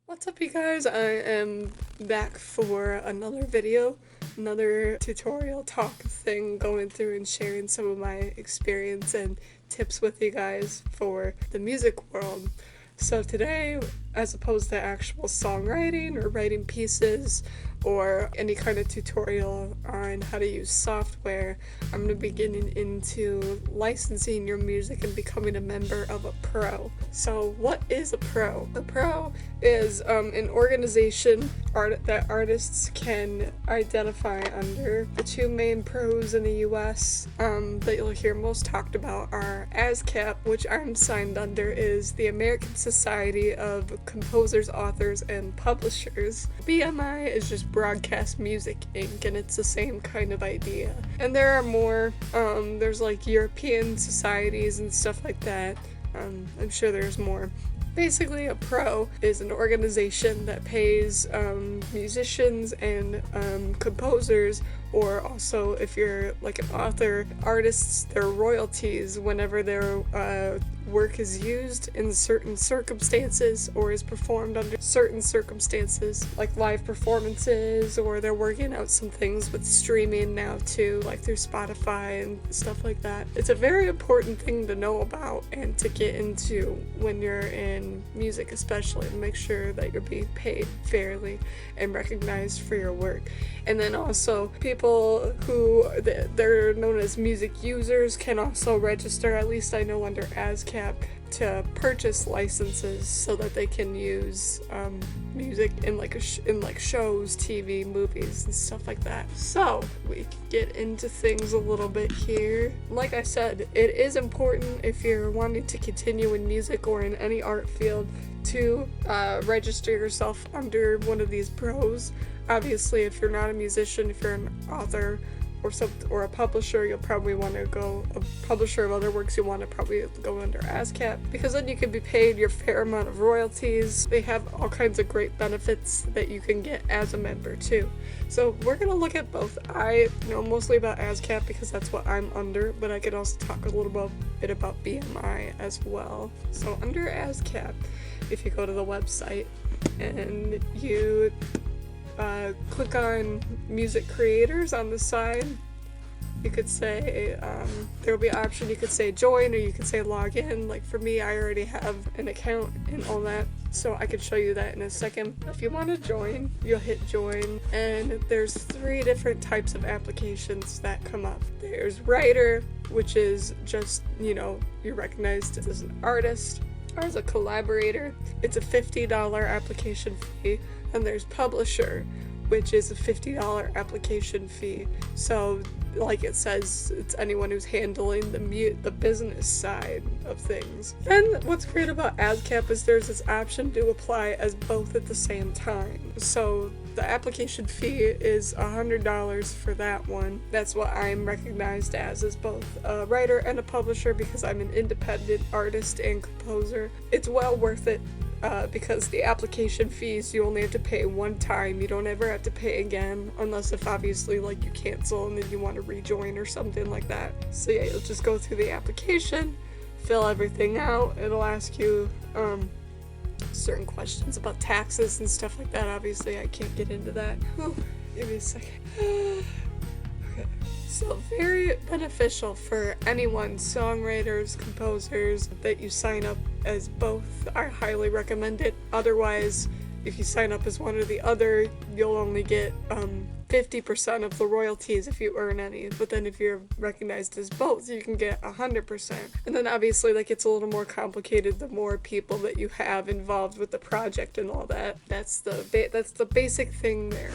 What's up, you guys? I am back for another video, another tutorial talk thing, going through and sharing some of my experience and tips with you guys for the music world. So today, as opposed to actual songwriting or writing pieces or any kind of tutorial on how to use software, I'm going to be getting into licensing your music and becoming a member of a pro. So what is a pro? A pro is an organization that artists can identify under. The two main pros in the US that you'll hear most talked about are ASCAP, which I'm signed under, is the American Society of Composers, Authors, and Publishers. BMI is just Broadcast Music Inc., and it's the same kind of idea. And there are more, there's like European societies and stuff like that. I'm sure there's more. Basically, a pro is an organization that pays musicians and composers, or also if you're like an author, artists, their royalties whenever their work is used in certain circumstances or is performed under certain circumstances, like live performances, or they're working out some things with streaming now too, like through Spotify and stuff like that. It's a very important thing to know about and to get into when you're in music, especially, to make sure that you're being paid fairly and recognized for your work. And then also people who they're known as music users can also register, at least I know under ASCAP, to purchase licenses so that they can use music in like shows, TV, movies, and stuff like that. So we can get into things a little bit here. Like I said, it is important if you're wanting to continue in music or in any art field to register yourself under one of these pros. Obviously, if you're not a musician, if you're an author or a publisher, you'll probably want to go, a publisher of other works, you'll want to probably go under ASCAP, because then you can be paid your fair amount of royalties. They have all kinds of great benefits that you can get as a member too. So we're going to look at both. I know mostly about ASCAP because that's what I'm under, but I could also talk a little bit about BMI as well. So under ASCAP, if you go to the website and you click on music creators on the side, you could say there will be an option, you could say join, or you could say log in. Like for me, I already have an account and all that, so I could show you that in a second. If you want to join, you'll hit join, and there's 3 different types of applications that come up. There's writer, which is just, you're recognized as an artist or as a collaborator. It's a $50 application fee. And there's publisher, which is a $50 application fee. So, like it says, it's anyone who's handling the business side of things. And what's great about ASCAP is there's this option to apply as both at the same time. So the application fee is $100 for that one. That's what I'm recognized as both a writer and a publisher, because I'm an independent artist and composer. It's well worth it. Because the application fees, you only have to pay one time. You don't ever have to pay again, unless if obviously like you cancel and then you want to rejoin or something like that. So yeah, you'll just go through the application, fill everything out. It'll ask you certain questions about taxes and stuff like that. Obviously I can't get into that. Give me a second. Okay. So very beneficial for anyone, songwriters, composers, that you sign up as both. I highly recommend it. Otherwise, if you sign up as one or the other, you'll only get 50% of the royalties if you earn any. But then if you're recognized as both, you can get 100%. And then obviously that gets a little more complicated the more people that you have involved with the project and all that. That's the basic thing there.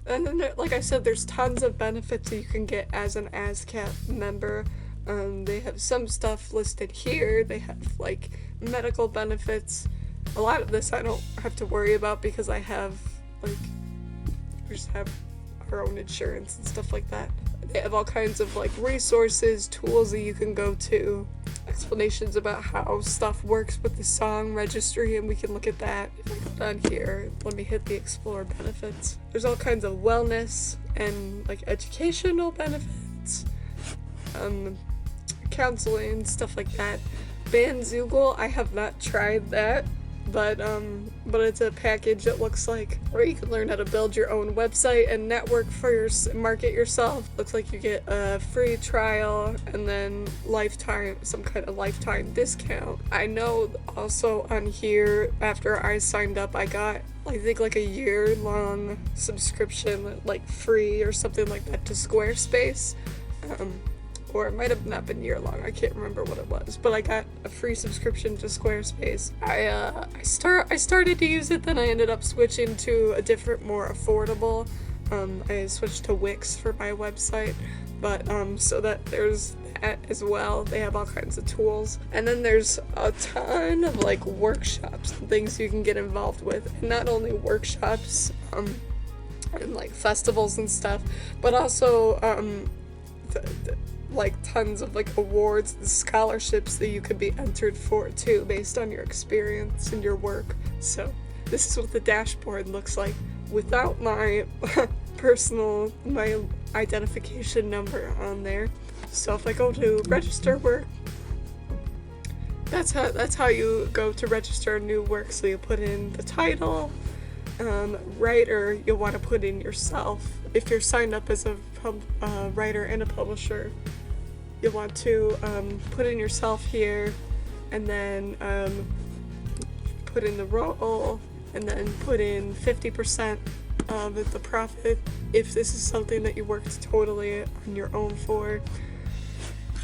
And then, like I said, there's tons of benefits that you can get as an ASCAP member. They have some stuff listed here. They have like medical benefits. A lot of this I don't have to worry about because we just have our own insurance and stuff like that. They have all kinds of like resources, tools that you can go to, explanations about how stuff works with the song registry, and we can look at that. If I go down here, let me hit the explore benefits. There's all kinds of wellness and like educational benefits, counseling, stuff like that. Bandzoogle, I have not tried that, but but it's a package that looks like where you can learn how to build your own website and network for your market yourself. Looks like you get a free trial and then some kind of lifetime discount. I know also on here, after I signed up, I got I think like a year-long subscription, like free or something like that, to Squarespace. Or it might have not been year-long, I can't remember what it was, but I got a free subscription to Squarespace. I started to use it, then I ended up switching to a different, more affordable. I switched to Wix for my website, but so that there's that as well. They have all kinds of tools, and then there's a ton of like workshops and things you can get involved with, and not only workshops and like festivals and stuff, but also like tons of like awards and scholarships that you could be entered for too, based on your experience and your work. So this is what the dashboard looks like without my my identification number on there. So if I go to register work, that's how you go to register a new work. So you put in the title, writer, you'll want to put in yourself. If you're signed up as a writer and a publisher, you'll want to put in yourself here, and then put in the role, and then put in 50% of the profit if this is something that you worked totally on your own for.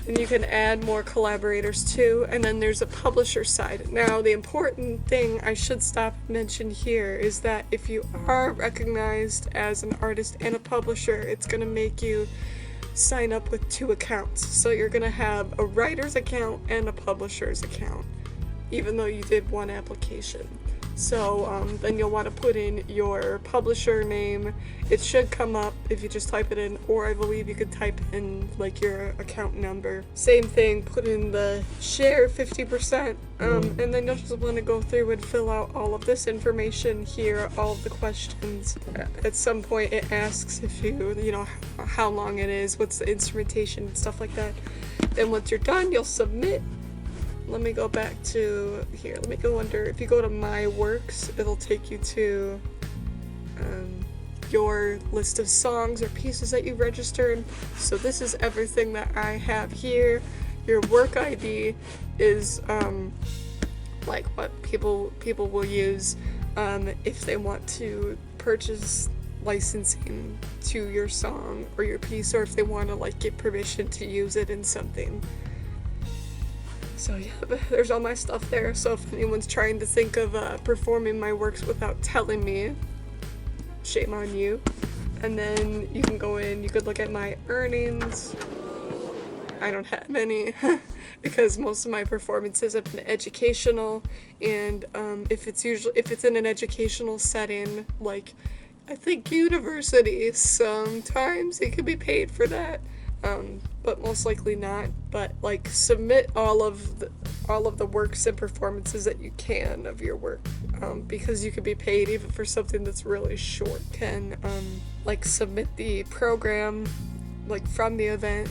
And you can add more collaborators too, and then there's a publisher side. Now, the important thing I should stop and mention here is that if you are recognized as an artist and a publisher, it's going to make you sign up with 2 accounts. So you're going to have a writer's account and a publisher's account, even though you did 1 application. So then you'll want to put in your publisher name. It should come up if you just type it in, or I believe you could type in like your account number. Same thing, put in the share 50%, and then you'll just want to go through and fill out all of this information here, all of the questions. At some point it asks if you know how long it is, what's the instrumentation and stuff like that. Then once you're done, you'll submit. Let me go back to here. Let me go under, if you go to My Works, it'll take you to your list of songs or pieces that you registered. So this is everything that I have here. Your work ID is like what people will use if they want to purchase licensing to your song or your piece, or if they want to like get permission to use it in something. So yeah, there's all my stuff there. So if anyone's trying to think of performing my works without telling me, shame on you. And then you can go in, you could look at my earnings. I don't have any because most of my performances have been educational, and if it's in an educational setting, like I think university, sometimes it can be paid for that. But most likely not. But like submit all of the works and performances that you can of your work, because you could be paid even for something that's really short. Can like submit the program like from the event,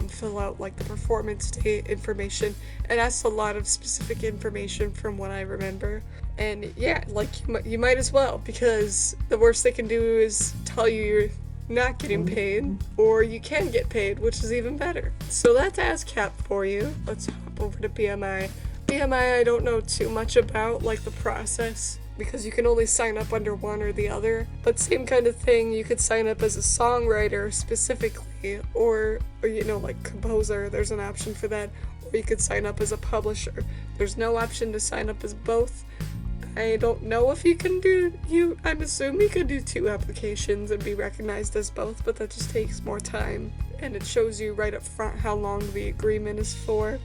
fill out like the performance date information. It asks a lot of specific information from what I remember. And yeah, like you might as well, because the worst they can do is tell you you're not getting paid, or you can get paid, which is even better. So that's ASCAP for you. Let's hop over to BMI. BMI I don't know too much about, like the process, because you can only sign up under one or the other. But same kind of thing, you could sign up as a songwriter specifically, or you know, like composer, there's an option for that, or you could sign up as a publisher. There's no option to sign up as both. I don't know if you can I'm assuming you could do 2 applications and be recognized as both, but that just takes more time, and it shows you right up front how long the agreement is for.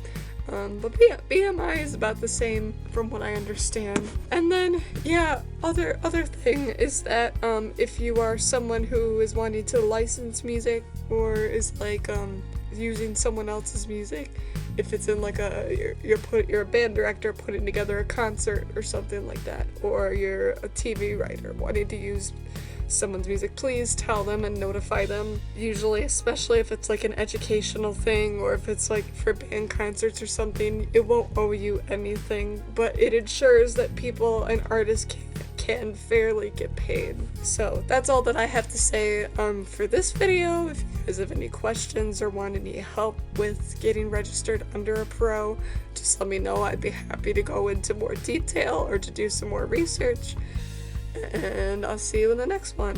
But yeah, BMI is about the same from what I understand. And then, yeah, other thing is that if you are someone who is wanting to license music, or is like using someone else's music, if it's in like you're a band director putting together a concert or something like that, or you're a TV writer wanting to use someone's music, please tell them and notify them. Usually, especially if it's like an educational thing or if it's like for band concerts or something, it won't owe you anything, but it ensures that people and artists can fairly get paid. So that's all that I have to say for this video. If you guys have any questions or want any help with getting registered under a pro, just let me know. I'd be happy to go into more detail or to do some more research. And I'll see you in the next one.